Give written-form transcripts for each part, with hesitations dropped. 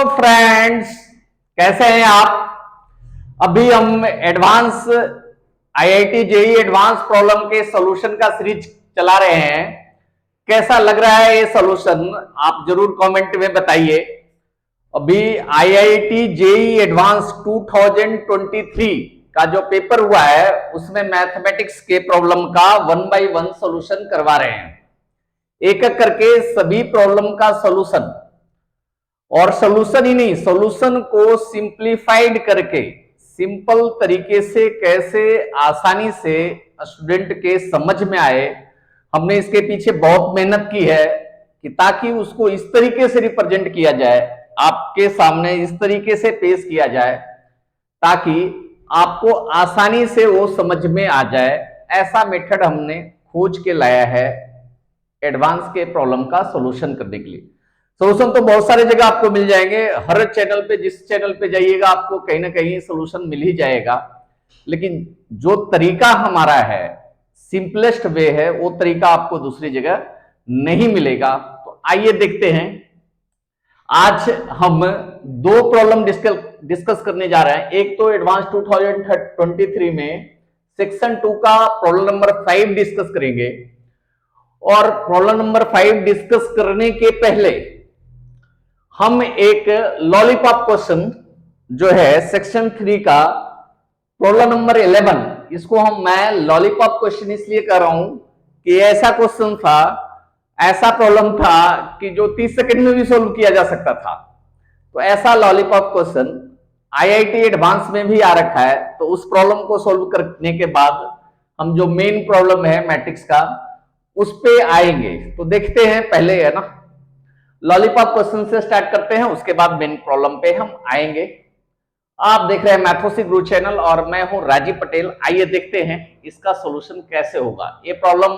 Friends, कैसे हैं आप। अभी हम advance IIT JEE advance problem के सॉल्यूशन का सीरीज चला रहे हैं। कैसा लग रहा है ये सॉल्यूशन, आप जरूर कमेंट में बताइए। अभी आईआईटी जेईई एडवांस 2023 का जो पेपर हुआ है उसमें मैथमेटिक्स के प्रॉब्लम का 1 बाय 1 सॉल्यूशन करवा रहे हैं, एक एक करके सभी प्रॉब्लम का सॉल्यूशन। और सॉल्यूशन ही नहीं, सॉल्यूशन को सिंप्लीफाइड करके सिंपल तरीके से कैसे आसानी से स्टूडेंट के समझ में आए, हमने इसके पीछे बहुत मेहनत की है कि ताकि उसको इस तरीके से रिप्रेजेंट किया जाए, आपके सामने इस तरीके से पेश किया जाए ताकि आपको आसानी से वो समझ में आ जाए। ऐसा मेथड हमने खोज के लाया है एडवांस के प्रॉब्लम का सॉल्यूशन करने के लिए। सॉल्यूशन तो बहुत सारे जगह आपको मिल जाएंगे, हर चैनल पे, जिस चैनल पे जाइएगा आपको कहीं ना कहीं सॉल्यूशन मिल ही जाएगा। लेकिन जो तरीका हमारा है, सिंपलेस्ट वे है, वो तरीका आपको दूसरी जगह नहीं मिलेगा। तो आइए देखते हैं। आज हम दो प्रॉब्लम डिस्कस करने जा रहे हैं। एक तो एडवांस 2023 में सेक्शन 2 का प्रॉब्लम नंबर 5 डिस्कस करेंगे, और प्रॉब्लम नंबर 5 डिस्कस करने के पहले हम एक लॉलीपॉप क्वेश्चन जो है सेक्शन 3 का प्रॉब्लम नंबर 11, इसको मैं लॉलीपॉप क्वेश्चन इसलिए कर रहा हूं कि ऐसा क्वेश्चन था, ऐसा प्रॉब्लम था कि जो 30 सेकंड में भी सोल्व किया जा सकता था। तो ऐसा लॉलीपॉप क्वेश्चन आईआईटी एडवांस में भी आ रखा है। तो उस प्रॉब्लम को सोल्व करने के बाद हम जो मेन प्रॉब्लम है मैट्रिक्स का उस पे आएंगे। तो देखते हैं, पहले है ना लॉलीपॉप क्वेश्चन से स्टार्ट करते हैं, उसके बाद मेन प्रॉब्लम पे हम आएंगे। आप देख रहे हैं मैथोसी गुरु चैनल और मैं हूं राजीव पटेल। आइए देखते हैं इसका सॉल्यूशन कैसे होगा। ये प्रॉब्लम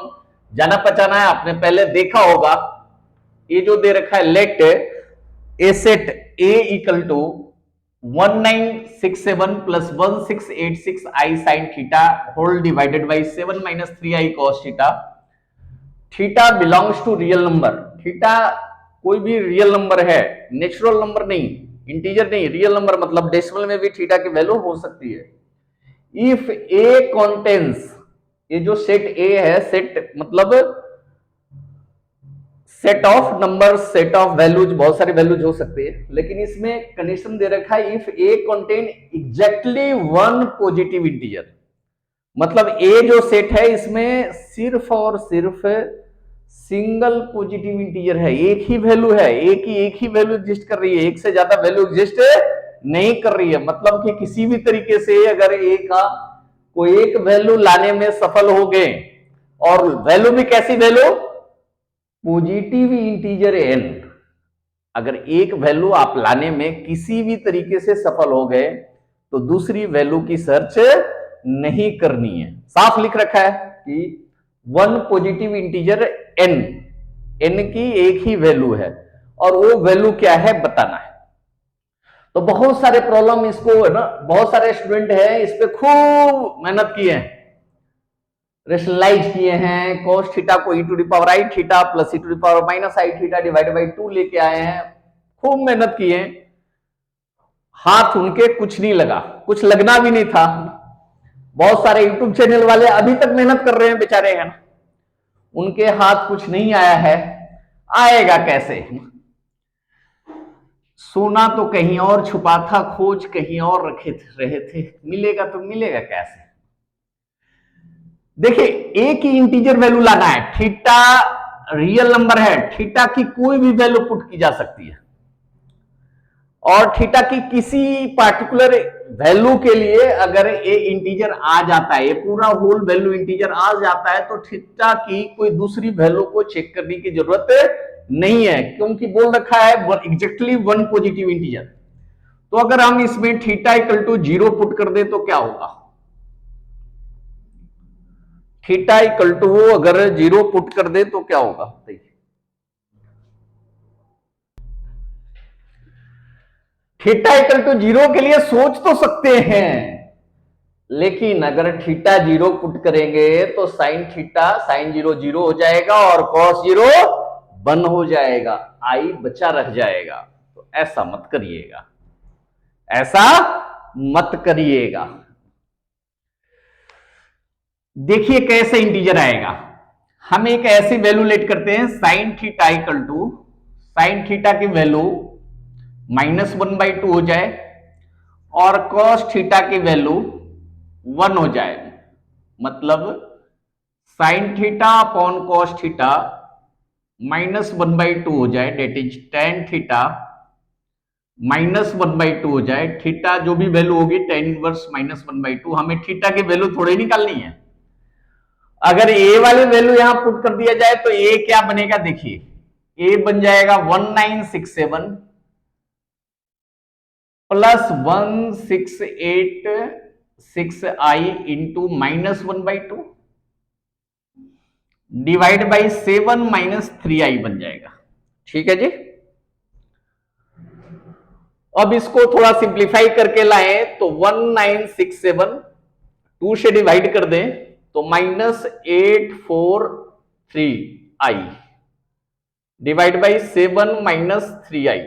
जाना पहचाना है, आपने पहले देखा होगा। ये जो दे रखा है, let A set A equal to 1967 plus 1686 I sine theta whole divided by 7 minus 3i cos theta. Theta belongs to real number. Theta कोई भी रियल नंबर है, नेचुरल नंबर नहीं, इंटीजर नहीं, रियल नंबर मतलब डेसिमल में भी theta की value हो सकती है। इफ ए कंटेन्स, ये जो सेट ए है, सेट मतलब set of number, set of values, बहुत सारी वैल्यूज हो सकती है, लेकिन इसमें कंडीशन दे रखा है if A contain exactly 1 positive integer. मतलब ए जो सेट है इसमें सिर्फ और सिर्फ सिंगल पॉजिटिव इंटीजर है, एक ही वैल्यू है, एक ही वैल्यू एग्जिस्ट कर रही है, एक से ज्यादा वैल्यू एग्जिस्ट नहीं कर रही है। मतलब कि किसी भी तरीके से अगर ए का कोई एक वैल्यू लाने में सफल हो गए, और वैल्यू भी कैसी वैल्यू, पॉजिटिव इंटीजर n, अगर एक वैल्यू आप लाने में किसी भी तरीके से सफल हो गए तो दूसरी वैल्यू की सर्च नहीं करनी है। साफ लिख रखा है कि 1 पॉजिटिव इंटीजर n की एक ही वैल्यू है, और वो वैल्यू क्या है बताना है। तो बहुत सारे प्रॉब्लम इसको है ना, बहुत सारे स्टूडेंट हैं इस पे खूब मेहनत किए हैं, रेशनलाइज किए हैं। cos थीटा को e to the power i theta plus e to the power minus i theta divided by 2 लेके आए हैं, खूब मेहनत किए। हाथ उनके कुछ नहीं लगा, कुछ लगना भी नहीं था। बहुत सारे यूट्यूब चैनल वाले अभी तक मेहनत कर रहे हैं बेचारे, हैं ना, उनके हाथ कुछ नहीं आया है। आएगा कैसे? सोना तो कहीं और छुपा था, खोज कहीं और रहे थे, मिलेगा तो मिलेगा कैसे? देखिए, ए की इंटीजर वैल्यू लाना है, थीटा रियल नंबर है, थीटा की कोई भी वैल्यू पुट की जा सकती है, और थीटा की किसी पार्टिकुलर वैल्यू के लिए अगर ए इंटीजर आ जाता है, ये पूरा होल वैल्यू इंटीजर आ जाता है, तो थीटा की कोई दूसरी वैल्यू को चेक करने की जरूरत नहीं है, क्योंकि बोल रखा है एग्जैक्टली 1 पॉजिटिव इंटीजर। तो अगर हम इसमें थीटा इक्वल टू 0 पुट कर दे तो क्या होगा? थीटा इक्वल टू अगर 0 पुट कर दे तो क्या होगा? थीटा इक्वल टू 0 के लिए सोच तो सकते हैं, लेकिन अगर थीटा 0 पुट करेंगे तो साइन थीटा, साइन 0 0 हो जाएगा और कॉस 0 1 हो जाएगा, आई बचा रह जाएगा। तो ऐसा मत करिएगा, ऐसा मत करिएगा। देखिए कैसे इंटीजर आएगा। हम एक ऐसी वैल्यू लेट करते हैं sine theta equal to, sine theta की वैल्यू -1/2 हो जाए और कॉस थीटा की वैल्यू 1 हो जाए। मतलब sine theta upon cos theta -1/2 हो जाए, डेट इज टेन थीटा -1/2 हो जाए। थीटा जो भी वैल्यू होगी टेन इनवर्स -1/2, हमें थीटा की वैल्यू थोड़ी निकालनी है। अगर ए वाली वैल्यू यहां पुट कर दिया जाए तो ए क्या बनेगा, देखिए ए बन जाएगा 1967 plus 1686i into -1/2 divide by 7 -3i बन जाएगा। ठीक है जी। अब इसको थोड़ा सिंप्लीफाई करके लाएं तो 1967 2 से डिवाइड कर दें तो -843i divide by 7 -3i।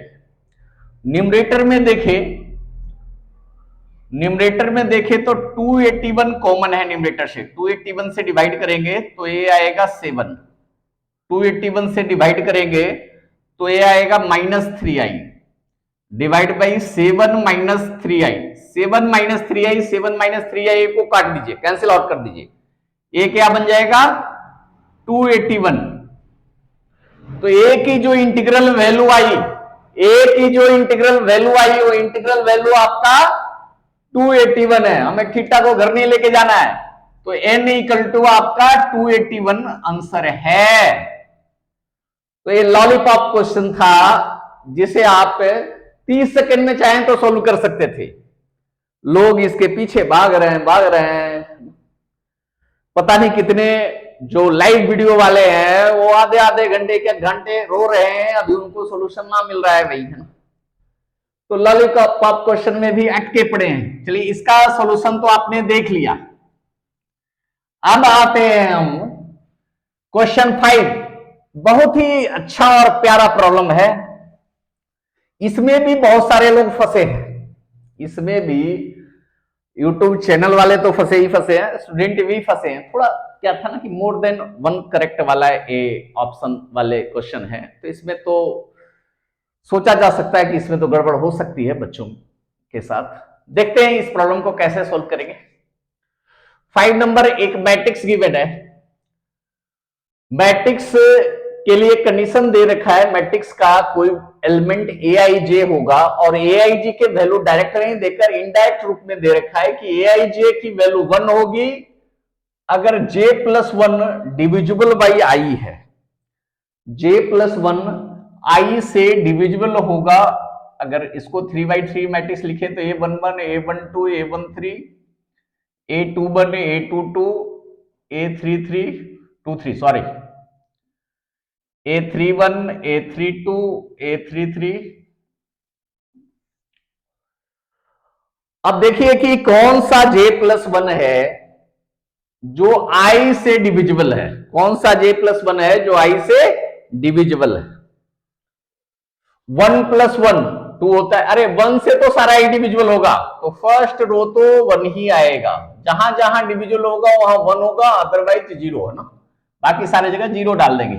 Numerator में देखें तो 281 कॉमन है न्यूमरेटर से, 281 से डिवाइड करेंगे तो ये आएगा 7, 281 से डिवाइड करेंगे तो ये आएगा -3i divide by 7 -3i, 7 -3i, 7 -3i को काट दीजिए, कैंसिल आउट कर दीजिए, ये क्या बन जाएगा 281। तो ए की जो इंटीग्रल वैल्यू आई, वो इंटीग्रल वैल्यू आपका 281 है। हमें थीटा को घर नहीं लेके जाना है, तो n इक्वल टू आपका 281 आंसर है। तो ये लॉलीपॉप क्वेश्चन था जिसे आप 30 सेकंड में चाहें तो सोल्व कर सकते थे। लोग इसके पीछे भाग रहे हैं। पता नहीं कितने जो लाइव वीडियो वाले हैं वो आधे घंटे के घंटे रो रहे हैं, अभी उनको सोल्यूशन ना मिल रहा है भाई, है ना। तो लॉलीपॉप क्वेश्चन में भी अटके पड़े हैं। चलिए इसका सॉल्यूशन तो आपने देख लिया। अब आते हैं हम क्वेश्चन 5। बहुत ही अच्छा और प्यारा प्रॉब्लम है। इसमें भी बहुत सारे लोग फंसे हैं, इसमें भी यूट्यूब चैनल वाले तो फंसे हैं, स्टूडेंट भी फंसे हैं। थोड़ा क्या था ना कि मोर देन वन करेक्ट वाला ए ऑप्शन वाले क्वेश्चन है, तो इसमें तो सोचा जा सकता है कि इसमें तो गड़बड़ हो सकती है बच्चों के साथ। देखते हैं इस प्रॉब्लम को कैसे सोल्व करेंगे। 5 नंबर एक मैट्रिक्स गिवन है। मैट्रिक्स के लिए कंडीशन दे रखा है, मैट्रिक्स का कोई एलिमेंट aij होगा और aij के वैल्यू डायरेक्ट नहीं देकर इनडायरेक्ट रूप में दे रखा है कि aij की वैल्यू 1 होगी अगर j+1 डिविजिबल बाई i है। j+1 i से डिविजिबल होगा। अगर इसको 3/3 मैट्रिक्स लिखे तो a11, a12, a13, a21, a22, a33, 23 sorry, a31, a32, a33। अब देखिए कि कौन सा j+1 है जो i से डिविजिबल है, कौन सा j+1 है जो i से डिविजिबल है। 1 + 1 2 होता है। अरे 1 से तो सारा इंडिविजुअल होगा, तो फर्स्ट रो तो 1 ही आएगा। जहां जहां डिविजुअल होगा वहां 1 होगा, अदरवाइज 0 है ना। बाकी सारे जगह 0 डाल देंगे,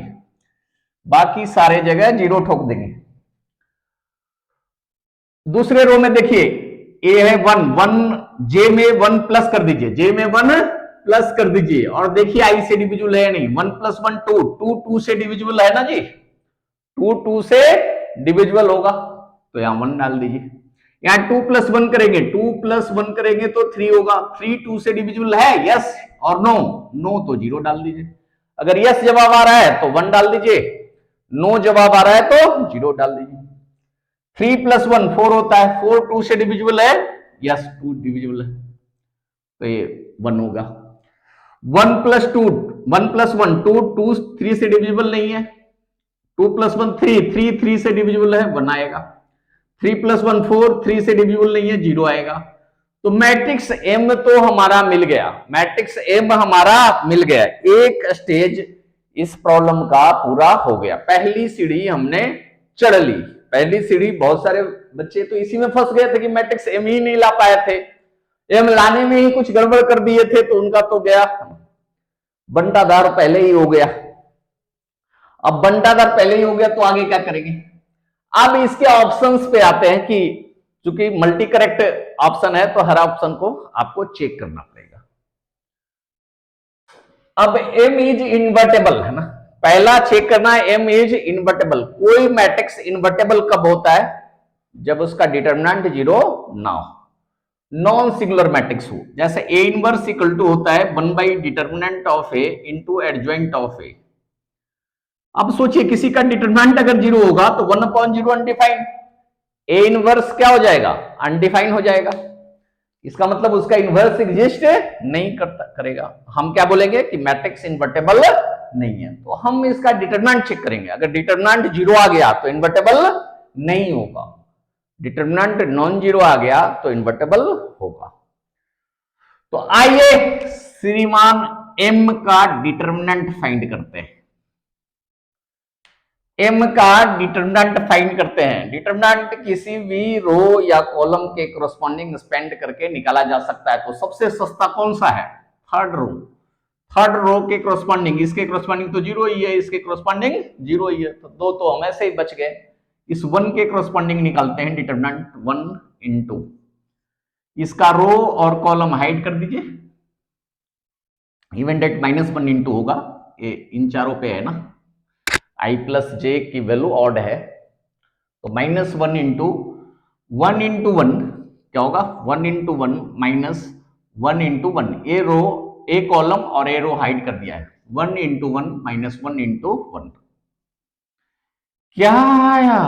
बाकी सारे जगह 0 ठोक देंगे। दूसरे रो में देखिए ए है 1 जे में 1 प्लस कर दीजिए, जे में 1 प्लस कर दीजिए और देखिए आई से डिविजिबल है नहीं। 1 + 1 2, 2 से डिविजिबल है ना जी, 2 से डिविजिबल होगा तो यहां 1 डाल दीजिए। यहां 2 + 1 करेंगे, 2 + 1 करेंगे तो 3 होगा। 3 2 से डिविजिबल है, यस और नो, नो तो 0 डाल दीजिए। अगर यस जवाब आ रहा है तो 1 डाल दीजिए, नो जवाब आ रहा है तो 0 डाल दीजिए। 3 + 1 4 होता है, 4 2 से डिविजिबल है, यस 2 डिविजिबल है तो ये 1 होगा। 1 + 2 1 + 1 2 2 3 से डिविजिबल नहीं है। 2 + 1 3 3 3 से डिविजिबल है, 1 आएगा। 3 + 1 4 3 से डिविजिबल नहीं है, 0 आएगा। तो मैट्रिक्स M तो हमारा मिल गया, मैट्रिक्स M हमारा मिल गया। एक स्टेज इस प्रॉब्लम का पूरा हो गया, पहली सीढ़ी हमने चढ़ ली। पहली सीढ़ी बहुत सारे बच्चे तो इसी में फंस गए थे कि मैट्रिक्स एम ही नहीं ला पाए थे, एम लाने में ही कुछ गड़बड़ कर दिए थे, तो उनका तो गया बंटाधार पहले ही हो गया। अब बंटाधार पहले ही हो गया तो आगे क्या करेंगे? अब इसके ऑप्शंस पे आते हैं कि चूंकि मल्टी करेक्ट ऑप्शन है तो हर ऑप्शन को आपको चेक करना पड़ेगा। अब एम इज इन्वर्टेबल है ना, पहला चेक करना है एम इज इन्वर्टेबल। कोई मैट्रिक्स इन्वर्टेबल कब होता है? जब उसका डिटरमिनेंट जीरो ना हो, नॉन सिंगुलर मैट्रिक्स हो। जैसे ए इनवर्स इक्वल टू होता है 1 / determinant of A into adjoint of A. अब सोचिए किसी का डिटरमिनेंट अगर जीरो होगा तो 1/0 अनडिफाइंड, ए इनवर्स क्या हो जाएगा? अनडिफाइंड हो जाएगा। इसका मतलब उसका इनवर्स एग्जिस्ट नहीं करेगा। हम क्या बोलेंगे कि मैट्रिक्स इन्वर्टेबल नहीं है। तो हम इसका डिटरमिनेंट चेक करेंगे। अगर डिटरमिनेंट जीरो आ गया तो इन्वर्टेबल नहीं होगा, डिटरमिनेंट नॉन जीरो आ गया तो इन्वर्टेबल होगा। तो आइए श्रीमान एम का डिटरमिनेंट फाइंड करते हैं। एम का डिटरमिनेंट फाइंड करते हैं। डिटरमिनेंट किसी भी रो या कॉलम के कोरस्पॉन्डिंग स्पेंड करके निकाला जा सकता है। तो सबसे सस्ता कौन सा है? Third row. थर्ड रो के कोरस्पॉन्डिंग, इसके कोरस्पॉन्डिंग तो जीरो ही है, इसके कोरस्पॉन्डिंग जीरो ही है, तो दो तो हम ऐसे ही बच गए। इस वन के कोरस्पॉन्डिंग निकालते हैं, डिटरमिनेंट 1 इंटू इसका रो और कॉलम हाइड कर दीजिए, इवन डेट -1 इंटू होगा, ये इन चारों पे है ना, i प्लस जे की वैल्यू ऑड है तो -1 इंटू 1 इंटू 1 क्या होगा? 1 इंटू 1 -1 इंटू 1, ए रो ए कॉलम और ए रो हाइड कर दिया है। 1 इंटू 1 -1 इंटू 1 क्या आया?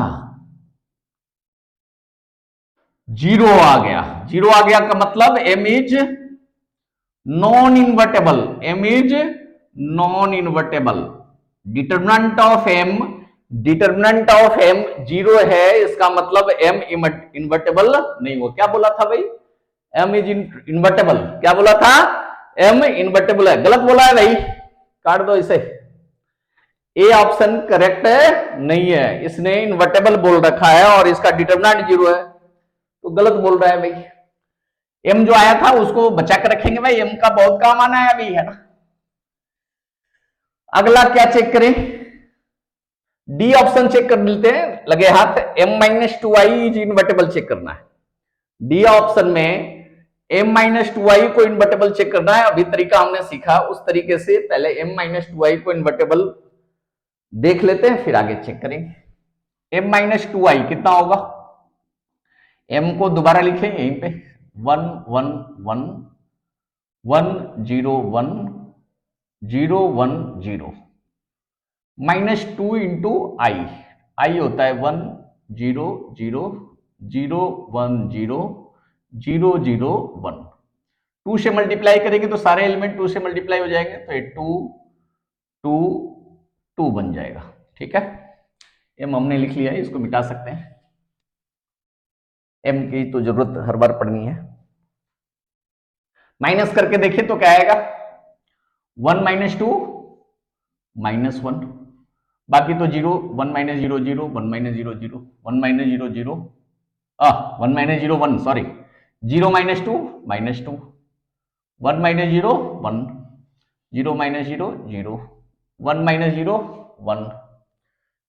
जीरो आ गया। जीरो आ गया का मतलब M is non invertible. M is non invertible. Determinant of M zero है, इसका मतलब एम इन्वर्टेबल नहीं हो। क्या बोला था भाई? M is invertible. क्या बोला था? एम इन्वर्टेबल है। गलत बोला है भाई, काट दो इसे। ए ऑप्शन करेक्ट नहीं है, इसने इन्वर्टेबल बोल रखा है और इसका डिटरमिनेंट जीरो है, तो गलत बोल रहा है भाई। एम जो आया था उसको बचा कर रखेंगे भाई, एम का बहुत काम आना है अभी, है ना। अगला क्या चेक करें? डी ऑप्शन चेक कर लेते हैं, लगे हाथ। m-2i इज इन्वर्टेबल चेक करना है। डी ऑप्शन में m-2i को इन्वर्टेबल चेक करना है। अभी तरीका हमने सीखा उस तरीके से पहले m-2i को इन्वर्टेबल देख लेते हैं, फिर आगे चेक करेंगे। m-2i कितना होगा? m को दोबारा लिखें यहीं पे, 1 1 1 1 0 1 0 1 0 -2 इंटू आई होता है 1 0 0 0 1 0 0 0 1। 2 से मल्टीप्लाई करेंगे तो सारे एलिमेंट 2 से मल्टीप्लाई हो जाएंगे, तो ये 2 2 2 बन जाएगा। ठीक है, एम हमने लिख लिया है, इसको मिटा सकते हैं। एम की तो जरूरत हर बार पड़नी है। माइनस करके देखिए तो क्या आएगा? 1 - 2 -1, बाकी तो 0 1 - 0 0 1 - 0 0 1 - 0 0 1 - 0 1 सॉरी 0 - 2 -2 1 - 0 1 0 - 0 0 1 - 0 1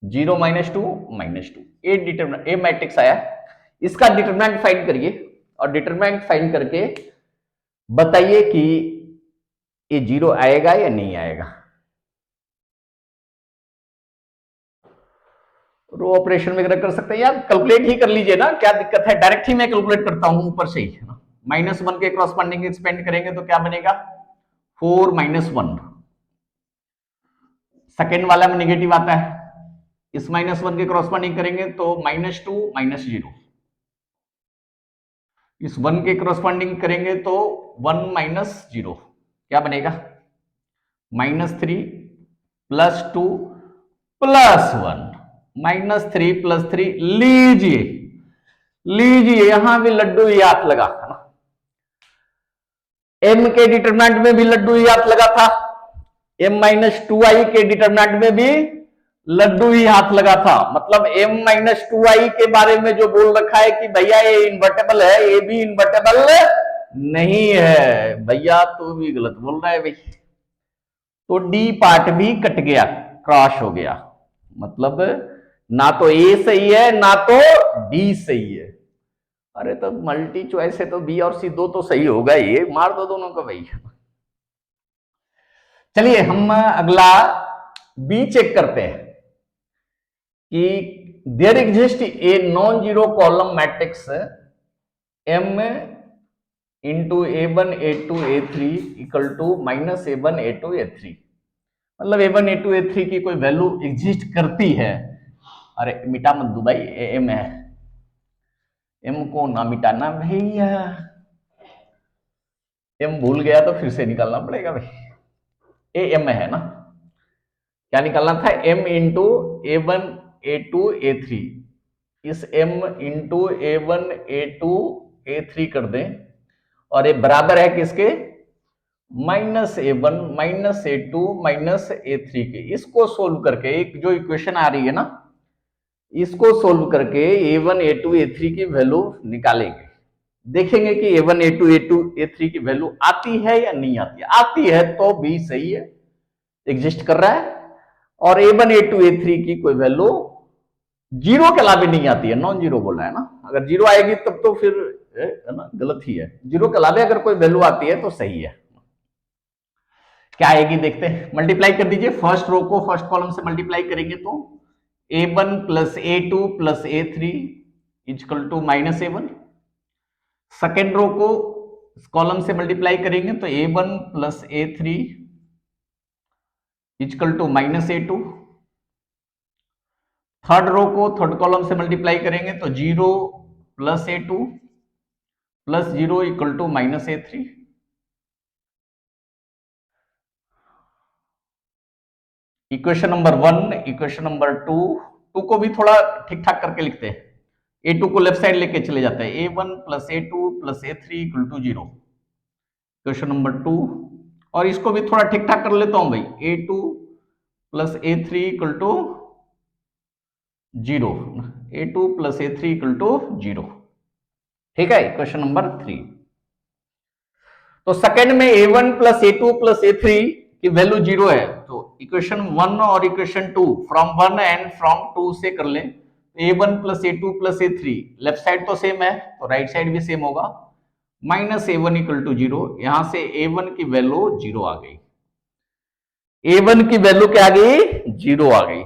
0 - 2 -2। ए डिटरमिनेंट, ए मैट्रिक्स आया। इसका डिटरमिनेंट फाइंड करिए और डिटरमिनेंट फाइंड करके बताइए कि ये जीरो आएगा या नहीं आएगा। रो ऑपरेशन वगैरह कर सकते हैं या कैलकुलेट ही कर लीजिए ना, क्या दिक्कत है? डायरेक्ट ही मैं कैलकुलेट करता हूं ऊपर से ही। -1 के क्रॉसपॉन्डिंग एक्सपेंड करेंगे तो क्या बनेगा? 4 - 1। सेकेंड वाला में नेगेटिव आता है, इस -1 के क्रॉसपॉन्डिंग करेंगे तो -2 -0। इस 1 के क्रॉसपॉन्डिंग करेंगे तो 1 - 0 क्या बनेगा? -3 + 2 + 1 -3 + 3। लीजिए लीजिए, यहां भी लड्डू ही हाथ लगा है ना। m के डिटरमिनेंट में भी लड्डू ही हाथ लगा था, m - 2i के डिटरमिनेंट में भी लड्डू ही हाथ लगा था। मतलब m-2i के बारे में जो बोल रखा है कि भैया ये इन्वर्टेबल है, ये भी इन्वर्टेबल नहीं है भैया, तो भी गलत बोल रहा है भाई। तो डी पार्ट भी कट गया, क्रॉस हो गया। मतलब ना तो ए सही है ना तो डी सही है। अरे तो मल्टी चॉइस है तो बी और सी दो तो सही होगा, ये मार दो दोनों को भाई। चलिए हम अगला बी चेक करते हैं कि there exist a non zero column matrix m into A1 A2 A3 equal to minus A1 A2 A3। मतलब A1 A2 A3 की कोई वैल्यू एग्जिस्ट करती है। अरे मिटा मत दू भाई, एम है, एम को ना मिटाना भैया, एम भूल गया तो फिर से निकालना पड़ेगा भाई। ए एम है ना, क्या निकालना था, m into A1 A2 A3। इस m into A1 A2 A3 कर दें और ये बराबर है किसके, minus A1 minus A2 minus A3 के। इसको सोल्व करके एक जो इक्वेशन आ रही है ना, इसको सोल्व करके A1 A2 A3 की वैल्यू निकालेंगे। देखेंगे कि A1 A2 A2 A3 की वैल्यू आती है या नहीं आती है। आती है तो भी सही है, एग्जिस्ट कर रहा है। और A1 A2 A3 की कोई वैल्यू जीरो के अलावे नहीं आती है, नॉन जीरो बोला है ना। अगर जीरो आएगी तब तो फिर है ना, गलत ही है। जीरो के अलावे अगर कोई वैल्यू आती है तो सही है। क्या आएगी देखते हैं, मल्टीप्लाई कर दीजिए। फर्स्ट रो को फर्स्ट कॉलम से मल्टीप्लाई करेंगे तो A1 plus A2 plus A3 equal to minus A1। Second row को कॉलम से मल्टीप्लाई करेंगे तो A1 plus A3 equal to minus A2। Third row को थर्ड कॉलम से मल्टीप्लाई करेंगे तो 0 plus A2 plus 0 equal to minus A3। Equation number 1, equation number 2 को भी थोड़ा ठीक ठाक करके लिखते हैं। A2 को लेफ्ट साइड लेके चले जाते हैं, A1 plus A2 plus A3 equal to 0। Question number 2, और इसको भी थोड़ा ठीक ठाक कर लेता हूं भाई, A2 plus A3 equal to 0, A2 plus A3 equal to 0। ठीक है, क्वेश्चन नंबर 3। तो सेकंड में A1 plus A2 plus A3 की वैल्यू 0 है, तो इक्वेशन 1 और इक्वेशन 2 फ्रॉम 1 एंड फ्रॉम 2 से कर लें। A1 plus A2 plus A3, left side तो सेम है तो राइट साइड भी सेम होगा। माइनस A1 इक्वल टू 0, यहां से A1 की वैल्यू 0 आ गई। A1 की वैल्यू क्या आ गई, 0 आ गई।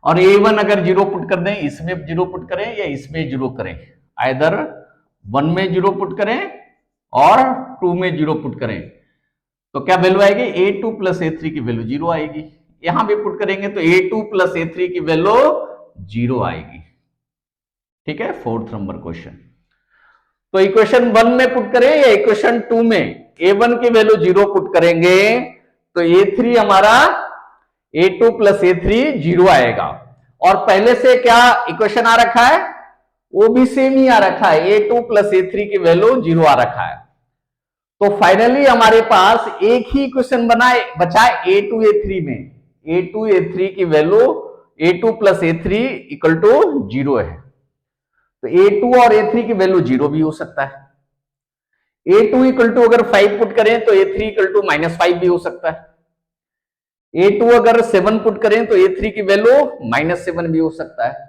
और A1 अगर 0 पुट कर दें, इसमें 0 पुट करें या इसमें 0 करें, आइदर 1 में 0 पुट करें और 2 में 0 पुट करें, तो क्या वैल्यू आएगी, A2 प्लस A3 की वैल्यू 0 आएगी। यहां भी पुट करेंगे तो A2 प्लस A3 की वैल्यू 0 आएगी। ठीक है, फोर्थ नंबर क्वेश्चन। तो इक्वेशन 1 में पुट करें या इक्वेशन 2 में, A1 की वैल्यू 0 पुट करेंगे तो A3 हमारा A2 प्लस A3 0 आएगा। और पहले से क्या इक्वेशन आ रखा है, वो भी सेम ही आ रखा है, A2 प्लस A3 की वैल्यू 0 आ रखा है। तो फाइनली हमारे पास एक ही इक्वेशन बचा A2 A3 में, A2 A3 की value A2 plus A3 equal to 0 है। तो A2 और A3 की वैल्यू 0 भी हो सकता है। A2 इक्वल टू अगर 5 पुट करें तो A3 इक्वल टू माइनस 5 भी हो सकता है। A2 अगर 7 पुट करें तो A3 की वैल्यू माइनस 7 भी हो सकता है।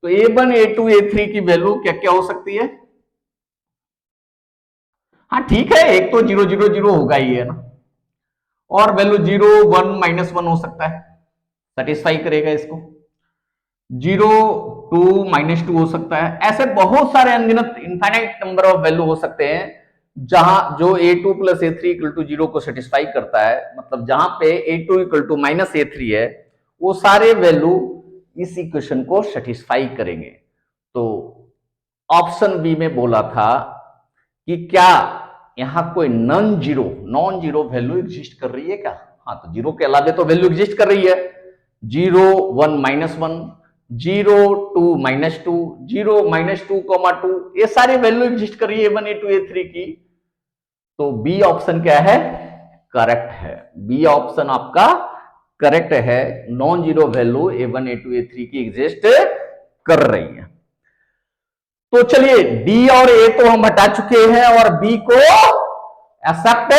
तो A1 A2 A3 की वैल्यू क्या क्या हो सकती है, हाँ ठीक है, एक तो 0 0 0 होगा ही है ना, और वैल्यू 0 1 माइनस 1 हो सकता है, सेटिस्फाई करेगा इसको। 0 2 माइनस 2 हो सकता है। ऐसे बहुत सारे अनगिनत इनफाइनाइट नंबर ऑफ वैल्यू हो सकते हैं जहां जो A2 plus A3 equal to 0 को सेटिस्फाई करता है। मतलब जहां पे A2 equal to minus A3 है, वो सारे वैल्यू इस इक्वेशन को सेटिस्फाई करेंगे। तो ऑप्शन बी में बोला था कि क्या यहां कोई नॉन जीरो वैल्यू एग्जिस्ट कर रही है क्या, हाँ तो जीरो के अलावे तो वैल्यू एग्जिस्ट कर रही है। 0 1 माइनस 1, 0 2 माइनस 2, 0 माइनस 2 2, ये सारी वैल्यू एग्जिस्ट कर रही है A1 A2 A3 की। तो बी ऑप्शन क्या है, करेक्ट है। बी ऑप्शन आपका करेक्ट है, non zero value A1 A2 A3 की एग्जिस्ट कर रही है। तो चलिए डी और ए तो हम हटा चुके हैं और बी को एक्सेप्ट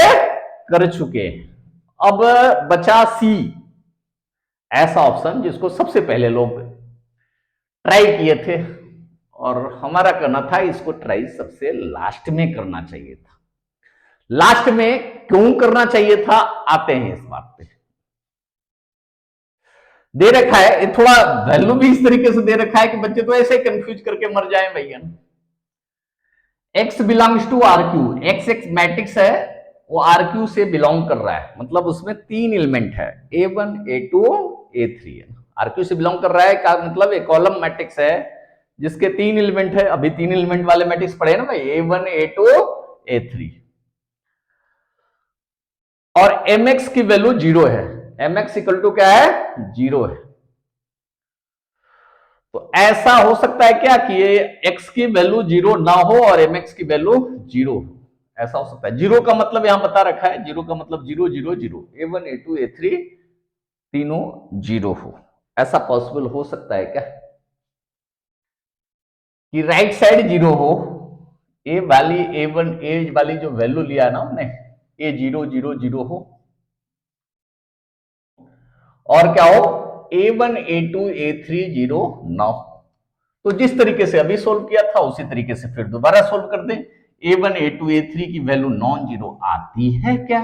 कर चुके हैं। अब बचा सी, ऐसा ऑप्शन जिसको सबसे पहले लोग ट्राई किए थे और हमारा करना था इसको ट्राई सबसे लास्ट में करना चाहिए था। लास्ट में क्यों करना चाहिए था, आते हैं इस बात पे। दे रखा है, ये थोड़ा वैल्यू भी इस तरीके से दे रखा है कि बच्चे तो ऐसे कंफ्यूज करके मर जाए भैया। x belongs to R Q, X एक मैट्रिक्स है, वो आर क्यू से बिलोंग कर रहा है, मतलब उसमें 3 एलिमेंट है, A1 A2 A3 है। आर क्यू से बिलोंग कर रहा है का मतलब एक कॉलम मैट्रिक्स है जिसके 3 एलिमेंट है। अभी 3 एलिमेंट वाले मैट्रिक्स पढ़े ना भाई, A1 A2 A3, और mx की वैल्यू 0 है। mx इक्वल टू क्या है, 0 है। तो ऐसा हो सकता है क्या कि ये x की वैल्यू 0 ना हो और mx की वैल्यू 0 हो, ऐसा हो सकता है। 0 का मतलब यहां बता रखा है, 0 का मतलब 0 0 0, A1 A2 A3 तीनों 0 हो, ऐसा पॉसिबल हो सकता है क्या कि राइट साइड 0 हो, ए वाली A1 ए वाली जो वैल्यू लिया ना हमने, ए 0 0 0 हो, और क्या हो A1 A2 A3 0 ना हो। तो जिस तरीके से अभी सोल्व किया था उसी तरीके से फिर दोबारा सोल्व कर दें। A1 A2 A3 की वैल्यू नॉन जीरो आती है क्या,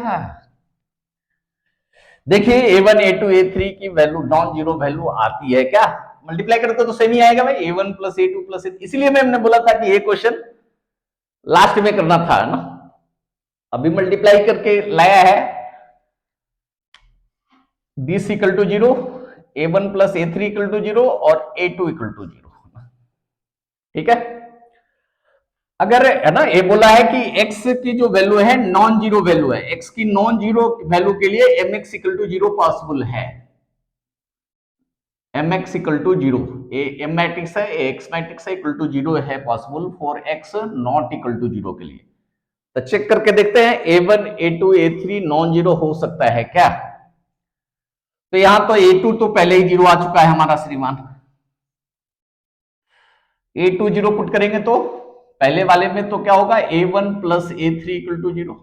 देखिए A1 A2 A3 की वैल्यू नॉन जीरो वैल्यू आती है क्या, मल्टीप्लाई करते तो सेम ही आएगा भाई, A1 प्लस A2 प्लस, इसलिए मैंने बोला था कि ये क्वेश्चन लास्ट में करना था ना। अभी मल्टीप्लाई करके लाया है, this equal to 0, A1 plus A3 equal to 0 और A2 इक्वल टू 0, ठीक है। अगर है ना, ये बोला है कि x की जो वैल्यू है नॉन जीरो वैल्यू है, x की नॉन जीरो वैल्यू के लिए mx इक्वल टू 0 पॉसिबल है, mx equal to 0, M matrix है, x मैट्रिक्स है, इक्वल टू 0 है possible for x not equal to 0 के लिए। तो चेक करके देखते हैं A1 A2 A3 non zero हो सकता है क्या। तो यहां तो A2 तो पहले ही 0 आ चुका है हमारा श्रीमान, A2 0 पुट करेंगे तो पहले वाले में तो क्या होगा, A1 plus A3 equal to 0,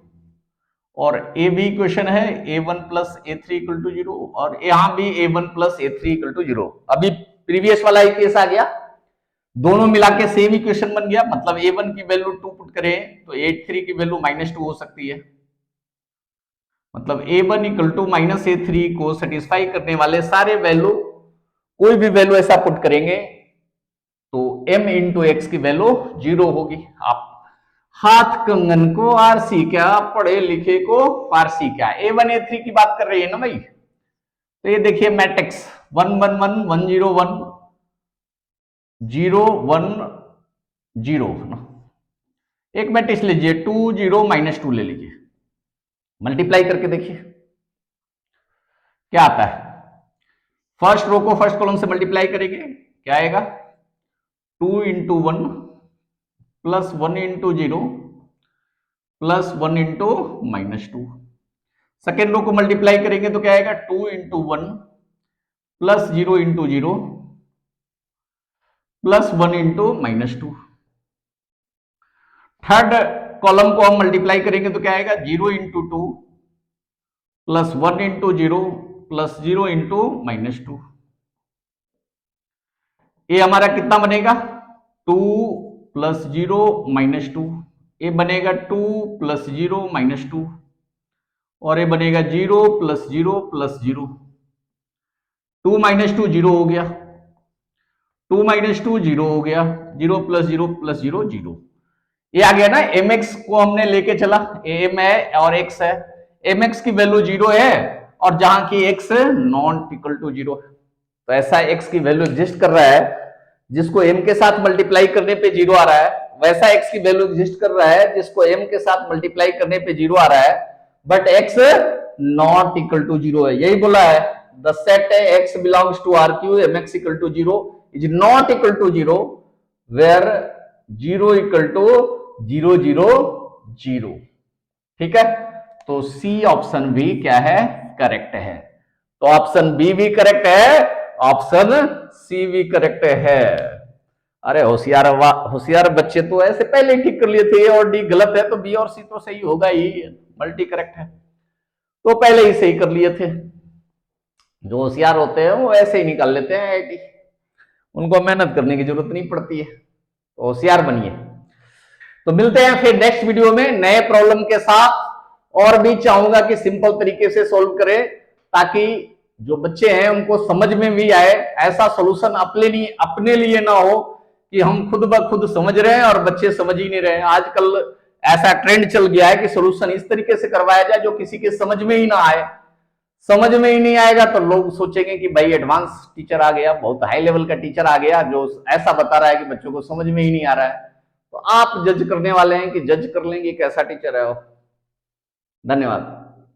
और ए भी इक्वेशन है A1 plus A3 equal to 0, और यहां भी A1 plus A3 equal to 0। अभी प्रीवियस वाला ही केस आ गया, दोनों मिला के सेम इक्वेशन बन गया, मतलब A1 की वैल्यू 2 पुट करें तो A3 की वैल्यू -2 हो सकती है, मतलब A1 इक्वल टू -A3 को सेटिस्फाई करने वाले सारे वैल्यू, कोई भी वैल्यू ऐसा पुट करेंगे तो m इंटू एक्स की वैल्यू 0 होगी। आप हाथ कंगन को आरसी क्या, पढ़े लिखे को फारसी क्या, A1 A3 की बात कर रही है ना भाई। तो ये देखिए मैट्रिक्स 1 1 1 1 0 1 0 1 0, एक मैट्रिक्स लीजिए 2 0 -2 ले लीजिए, मल्टीप्लाई करके देखिए क्या आता है। फर्स्ट रो को फर्स्ट कॉलम से मल्टीप्लाई करेंगे, क्या आएगा, 2 into 1 plus 1 into 0 plus 1 into -2। Second row को मल्टीप्लाई करेंगे तो क्या आएगा, 2 into 1 plus 0 into 0 plus 1 into -2। Third column को हम मल्टीप्लाई करेंगे तो क्या आएगा, 0 into 2 plus 1 into 0 plus 0 into -2। ये हमारा कितना बनेगा, 2 प्लस 0 -2, ये बनेगा 2 प्लस 0 -2, और ये बनेगा 0 प्लस 0 प्लस 0, 2 -2 0 हो गया, 2 -2 0 हो गया, 0 प्लस 0 प्लस 0 0। ये आ गया ना, mx को हमने लेके चला, m है और x है, mx की वैल्यू 0 है और जहां की x नॉट इक्वल टू 0 है, तो ऐसा x की वैल्यू एग्जिस्ट कर रहा है जिसको m के साथ मल्टीप्लाई करने पे 0 आ रहा है, वैसा x की वैल्यू एग्जिस्ट कर रहा है जिसको m के साथ मल्टीप्लाई करने पे 0 आ रहा है, but x not equal to 0 है। यही बोला है, the set x belongs to RQ mx equal to 0 is not equal to 0 where 0 equal to 0 0 0, ठीक है। तो सी ऑप्शन भी क्या है, करेक्ट है। तो ऑप्शन बी भी करेक्ट है, ऑप्शन सी भी करेक्ट है। अरे होशियार बच्चे तो ऐसे पहले ही ठीक कर लिए थे, ए और डी गलत है तो बी और सी तो सही होगा ही, मल्टी करेक्ट है तो पहले ही सही कर लिए थे। जो होशियार होते हैं वो ऐसे ही निकाल लेते हैं आईआईटी, उनको मेहनत करने की जरूरत नहीं पड़ती है, तो होशियार बनिए। तो मिलते हैं फिर नेक्स्ट वीडियो में नए प्रॉब्लम के साथ, और भी चाहूंगा कि सिंपल तरीके से सॉल्व करें ताकि जो बच्चे हैं उनको समझ में भी आए, ऐसा सॉल्यूशन अपने लिए ना हो कि हम खुद ब खुद समझ रहे हैं और बच्चे समझ ही नहीं रहे। आजकल ऐसा ट्रेंड चल गया है कि सॉल्यूशन इस तरीके से करवाया जाए जो किसी के समझ में ही ना आए। समझ में ही नहीं आएगा तो लोग सोचेंगे कि भाई एडवांस टीचर आ गया, बहुत हाई लेवल का टीचर आ गया जो ऐसा बता रहा है कि बच्चों को समझ में ही नहीं आ रहा है। तो आप जज करने वाले हैं कि जज कर लेंगे कैसा टीचर है वो। धन्यवाद।